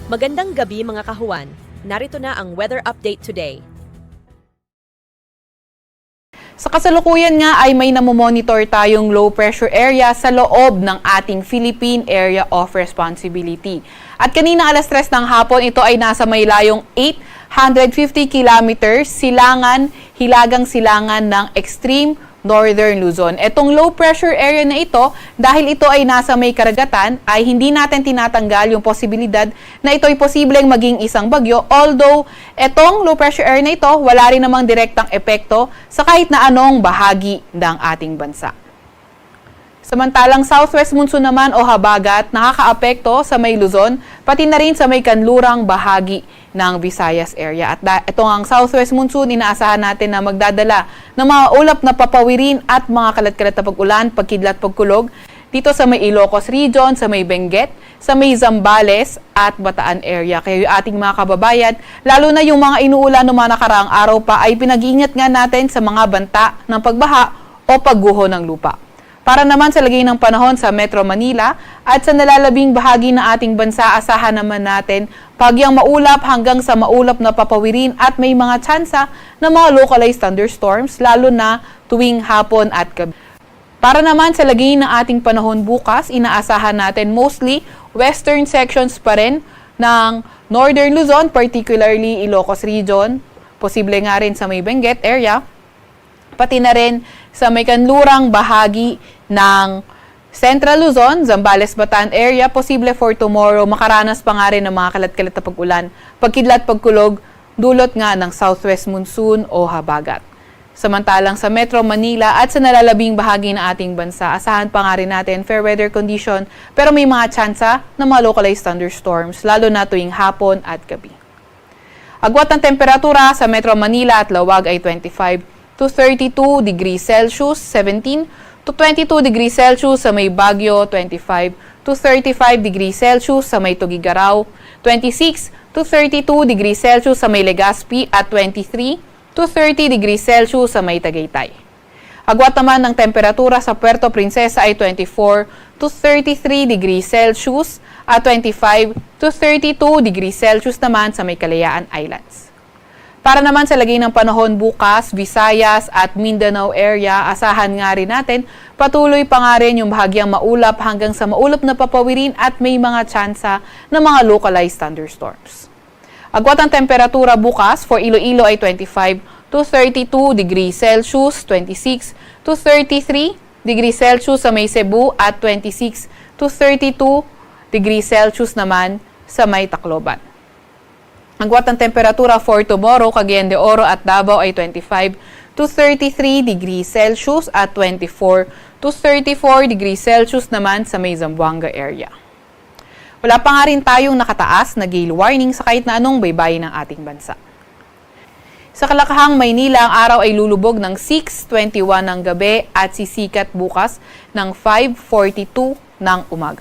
Magandang gabi mga kahuwan. Narito na ang weather update today. Sa kasalukuyan nga ay may namomonitor tayong low pressure area sa loob ng ating Philippine Area of Responsibility. At kanina alas 3 ng hapon, ito ay nasa may layong 850 kilometers hilagang silangan ng extreme northern Luzon. Etong low pressure area na ito, dahil ito ay nasa may karagatan, ay hindi natin tinatanggal yung posibilidad na ito ay posibleng maging isang bagyo. Although, etong low pressure area na ito, wala rin namang direktang epekto sa kahit na anong bahagi ng ating bansa. Samantalang southwest monsoon naman o habagat nakakaapekto sa may Luzon, pati na rin sa may kanlurang bahagi ng Visayas area. At itong ang southwest monsoon, inaasahan natin na magdadala ng mga ulap na papawirin at mga kalat-kalat na pag-ulan, pagkidlat, pagkulog dito sa may Ilocos region, sa may Benguet, sa may Zambales at Bataan area. Kaya yung ating mga kababayan, lalo na yung mga inuulan ng mga nakaraang araw pa, ay pinag-iingat nga natin sa mga banta ng pagbaha o pagguho ng lupa. Para naman sa lagay ng panahon sa Metro Manila at sa nalalabing bahagi ng ating bansa, asahan naman natin pagyang maulap hanggang sa maulap na papawirin at may mga tsansa ng mga localized thunderstorms lalo na tuwing hapon at gabi. Para naman sa lagay ng ating panahon bukas, inaasahan natin mostly western sections pa rin ng northern Luzon, particularly Ilocos region, posible nga rin sa may Benguet area, pati na rin sa may kanlurang bahagi ng Central Luzon, Zambales, Bataan area, posible for tomorrow, makaranas pa nga rin ng mga kalat-kalat na pag-ulan, pagkidlat, pagkulog, dulot nga ng southwest monsoon o habagat. Samantalang sa Metro Manila at sa nalalabing bahagi ng ating bansa, asahan pa nga rin natin fair weather condition, pero may mga tsansa ng mga localized thunderstorms, lalo na tuwing hapon at gabi. Agwat ng temperatura sa Metro Manila at Lawag ay 25 to 32 degrees Celsius, 17 to 22 degrees Celsius sa may Baguio, 25 to 35 degrees Celsius sa may Tuguegarao, 26 to 32 degrees Celsius sa may Legazpi at 23 to 30 degrees Celsius sa may Tagaytay. Agwat naman ng temperatura sa Puerto Princesa ay 24 to 33 degrees Celsius at 25 to 32 degrees Celsius naman sa may Kalayaan Islands. Para naman sa lagay ng panahon bukas, Visayas at Mindanao area, asahan nga rin natin, patuloy pa nga rin yung bahagyang maulap hanggang sa maulap na papawirin at may mga tsansa ng mga localized thunderstorms. Agwat ang temperatura bukas for Iloilo ay 25 to 32 degrees Celsius, 26 to 33 degrees Celsius sa may Cebu at 26 to 32 degrees Celsius naman sa may Tacloban. Agwat ng temperatura for tomorrow, Cagayan de Oro at Davao ay 25 to 33 degrees Celsius at 24 to 34 degrees Celsius naman sa may Zamboanga area. Wala pa nga rin tayong nakataas na gale warning sa kahit na anong baybayin ng ating bansa. Sa Kalakahang, Maynila, ang araw ay lulubog ng 6:21 ng gabi at sisikat bukas ng 5:42 ng umaga.